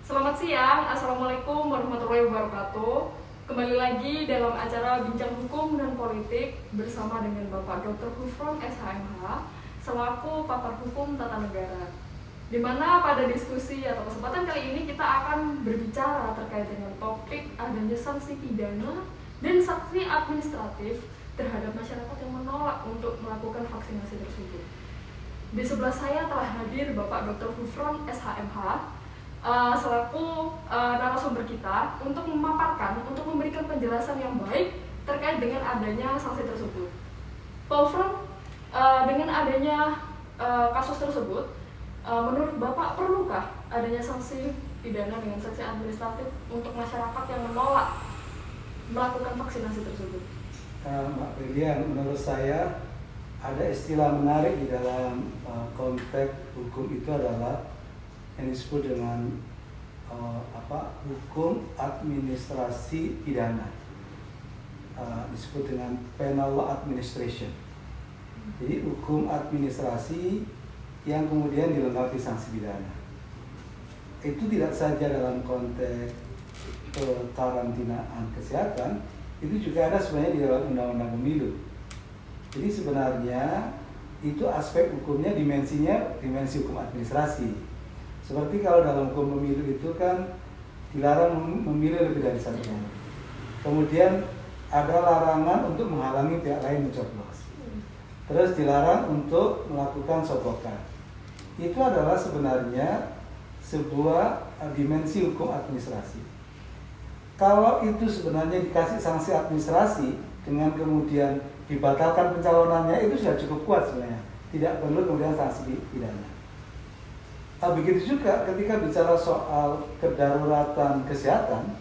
Selamat siang, Assalamualaikum warahmatullahi wabarakatuh. Kembali lagi dalam acara Bincang Hukum dan Politik bersama dengan Bapak Dr. Hufron SHMH selaku pakar hukum tata negara. Di mana pada diskusi atau kesempatan kali ini kita akan berbicara terkait dengan topik adanya sanksi pidana dan sanksi administratif terhadap masyarakat yang menolak untuk melakukan vaksinasi tersebut. Di sebelah saya telah hadir Bapak Dr. Hufron SHMH selaku narasumber kita untuk memaparkan, untuk memberikan penjelasan yang baik terkait dengan adanya sanksi tersebut. Pak Hufron, dengan adanya kasus tersebut, menurut Bapak perlukah adanya sanksi pidana dengan sanksi administratif untuk masyarakat yang menolak melakukan vaksinasi tersebut? Mbak Lilian, menurut saya ada istilah menarik di dalam konteks hukum itu adalah yang disebut dengan hukum administrasi pidana, disebut dengan penal law administration. Jadi hukum administrasi yang kemudian dilengkapi sanksi pidana. Itu tidak saja dalam konteks kekarantinaan kesehatan, itu juga ada sebenarnya di dalam undang-undang pemilu. Jadi sebenarnya itu aspek hukumnya dimensinya dimensi hukum administrasi. Seperti kalau dalam hukum pemilu itu kan dilarang memilih lebih dari satu orang. Kemudian ada larangan untuk menghalangi pihak lain mencoblos. Terus dilarang untuk melakukan sogokan. Itu adalah sebenarnya sebuah dimensi hukum administrasi. Kalau itu sebenarnya dikasih sanksi administrasi dengan kemudian dibatalkan pencalonannya, itu sudah cukup kuat sebenarnya. Tidak perlu kemudian sanksi pidana. Begitu juga ketika bicara soal kedaruratan kesehatan,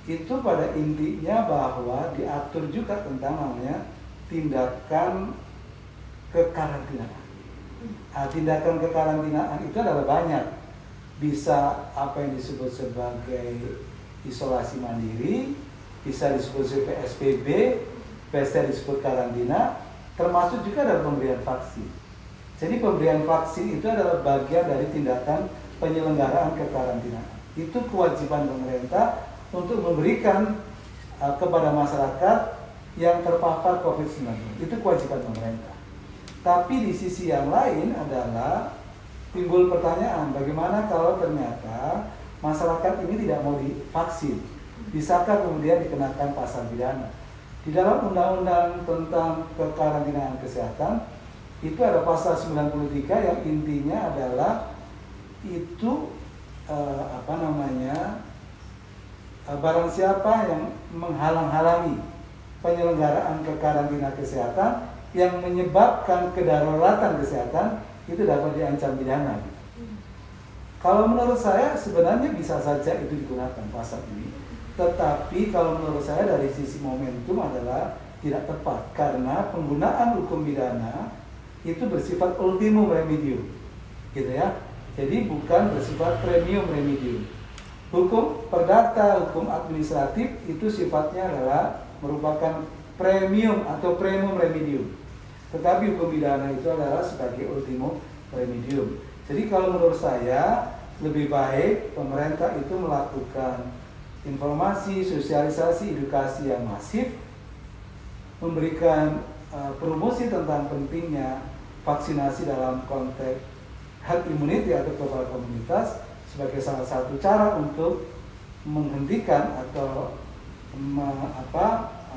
itu pada intinya bahwa diatur juga tentang namanya tindakan kekarantinaan. Tindakan kekarantinaan itu adalah banyak. Bisa apa yang disebut sebagai isolasi mandiri, bisa disebut sebagai PSBB, bisa disebut karantina, termasuk juga dalam pemberian vaksin. Jadi pemberian vaksin itu adalah bagian dari tindakan penyelenggaraan kekarantinaan. Itu kewajiban pemerintah untuk memberikan kepada masyarakat yang terpapar COVID-19. Itu kewajiban pemerintah. Tapi di sisi yang lain adalah timbul pertanyaan, bagaimana kalau ternyata masyarakat ini tidak mau divaksin? Bisakah kemudian dikenakan pasal pidana? Di dalam undang-undang tentang kekarantinaan kesehatan, itu ada pasal 93 yang intinya adalah itu barang siapa yang menghalang-halangi penyelenggaraan kekarantina kesehatan yang menyebabkan kedaruratan kesehatan itu dapat diancam pidana. Kalau menurut saya sebenarnya bisa saja itu digunakan pasal ini, tetapi kalau menurut saya dari sisi momentum adalah tidak tepat karena penggunaan hukum pidana itu bersifat ultimum remedium, gitu ya. Jadi bukan bersifat premium remedium. Hukum perdata, hukum administratif itu sifatnya adalah merupakan premium atau primum remedium. Tetapi hukum pidana itu adalah sebagai ultimum remedium. Jadi kalau menurut saya lebih baik pemerintah itu melakukan informasi, sosialisasi, edukasi yang masif, memberikan promosi tentang pentingnya vaksinasi dalam konteks herd immunity atau kekebalan komunitas sebagai salah satu cara untuk menghentikan atau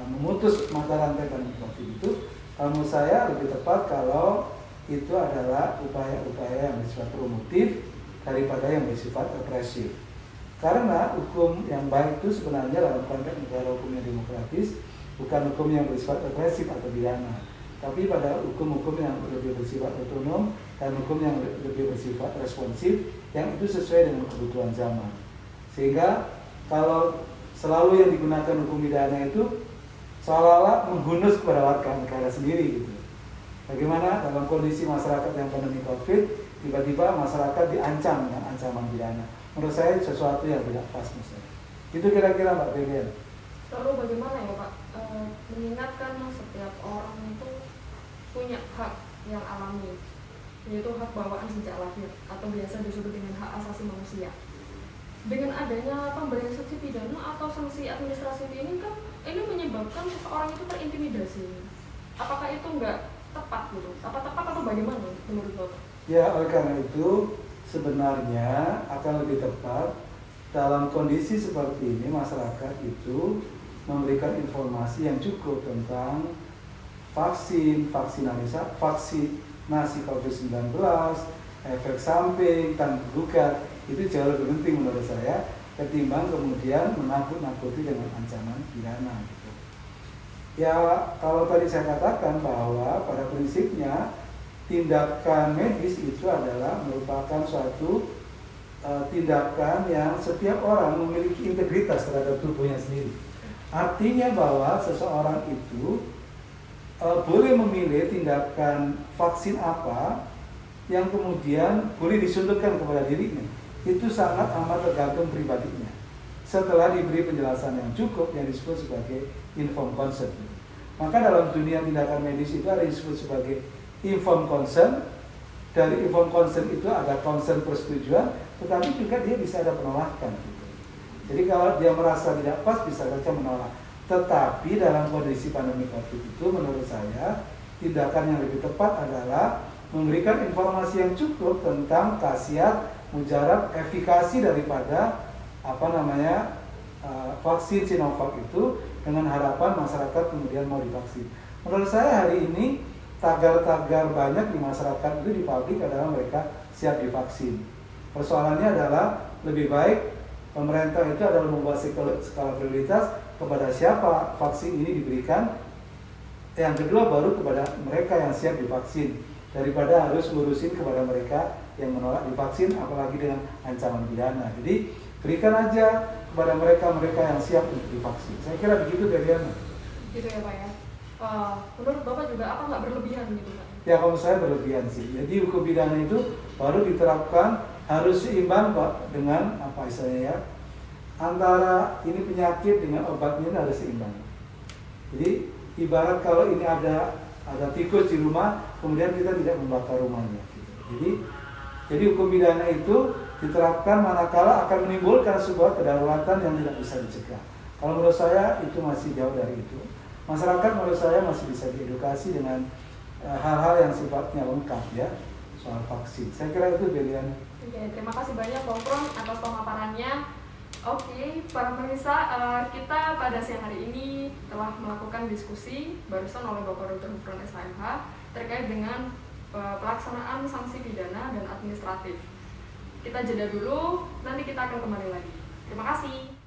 memutus mata rantai pandemi COVID itu. Menurut saya lebih tepat kalau itu adalah upaya-upaya yang bersifat promotif daripada yang bersifat represif. Karena hukum yang baik itu sebenarnya dalam konteks negara hukum yang demokratis bukan hukum yang bersifat represif atau pidana, tapi pada hukum-hukum yang lebih bersifat otonom dan hukum yang lebih bersifat responsif yang itu sesuai dengan kebutuhan zaman. Sehingga kalau selalu yang digunakan hukum pidana itu seolah-olah menghunus kepada warga negara sendiri gitu. Bagaimana dalam kondisi masyarakat yang pandemi COVID, tiba-tiba masyarakat diancam dengan ancaman pidana. Menurut saya sesuatu yang tidak pas misalnya. Itu kira-kira Mbak Lilian. Lalu bagaimana ya Pak mengingatkan setiap orang itu punya hak yang alami, yaitu hak bawaan sejak lahir atau biasa disebut dengan hak asasi manusia. dengan adanya pemberian sanksi pidana atau sanksi administrasi ini kan ini menyebabkan seseorang itu terintimidasi. Apakah itu nggak tepat gitu? Apa tepat atau bagaimana menurut Bapak? Ya, oleh karena itu sebenarnya akan lebih tepat dalam kondisi seperti ini masyarakat itu memberikan informasi yang cukup tentang vaksinasi COVID-19, efek samping, tanda gugat. Itu jauh lebih penting menurut saya ketimbang kemudian menakut-nakuti dengan ancaman pidana gitu. Ya, kalau tadi saya katakan bahwa pada prinsipnya tindakan medis itu adalah merupakan suatu tindakan yang setiap orang memiliki integritas terhadap tubuhnya sendiri. Artinya bahwa seseorang itu boleh memilih tindakan vaksin apa yang kemudian boleh disuntikkan kepada dirinya. Itu sangat amat tergantung pribadinya. Setelah diberi penjelasan yang cukup yang disebut sebagai informed consent. Maka dalam dunia tindakan medis itu ada yang disebut sebagai informed consent. Dari informed consent itu ada consent persetujuan, tetapi juga dia bisa ada penolakan. Jadi kalau dia merasa tidak pas bisa saja menolak. Tetapi dalam kondisi pandemi COVID itu menurut saya tindakan yang lebih tepat adalah memberikan informasi yang cukup tentang khasiat, mujarab, efikasi daripada vaksin Sinovac itu dengan harapan masyarakat kemudian mau divaksin. Menurut saya hari ini tagar-tagar banyak di masyarakat itu di publik adalah mereka siap divaksin. Persoalannya adalah lebih baik pemerintah itu adalah membuat skala prioritas kepada siapa vaksin ini diberikan. Yang kedua baru kepada mereka yang siap divaksin daripada harus ngurusin kepada mereka yang menolak divaksin apalagi dengan ancaman pidana. Jadi berikan aja kepada mereka yang siap untuk divaksin. Saya kira begitu Deliana. Gitu ya Pak ya. Menurut Bapak juga apa nggak berlebihan gitu Pak? Ya kalau saya berlebihan sih. Jadi hukum pidana itu baru diterapkan harus seimbang Pak dengan apa istilahnya ya, antara ini penyakit dengan obatnya harus seimbang. Jadi ibarat kalau ini ada tikus di rumah, kemudian kita tidak membakar rumahnya. Gitu. Jadi hukum pidana itu diterapkan manakala akan menimbulkan sebuah kedaruratan yang tidak bisa dicegah. Kalau menurut saya itu masih jauh dari itu. Masyarakat menurut saya masih bisa diedukasi dengan hal-hal yang sifatnya lengkap ya soal vaksin. Saya kira itu Belian. Oke, terima kasih banyak Bang Pron atas pemaparannya. Oke, para pemirsa, kita pada siang hari ini telah melakukan diskusi barusan oleh Bapak Dr. Hufron SHMH terkait dengan pelaksanaan sanksi pidana dan administratif. Kita jeda dulu, nanti kita akan kembali lagi. Terima kasih.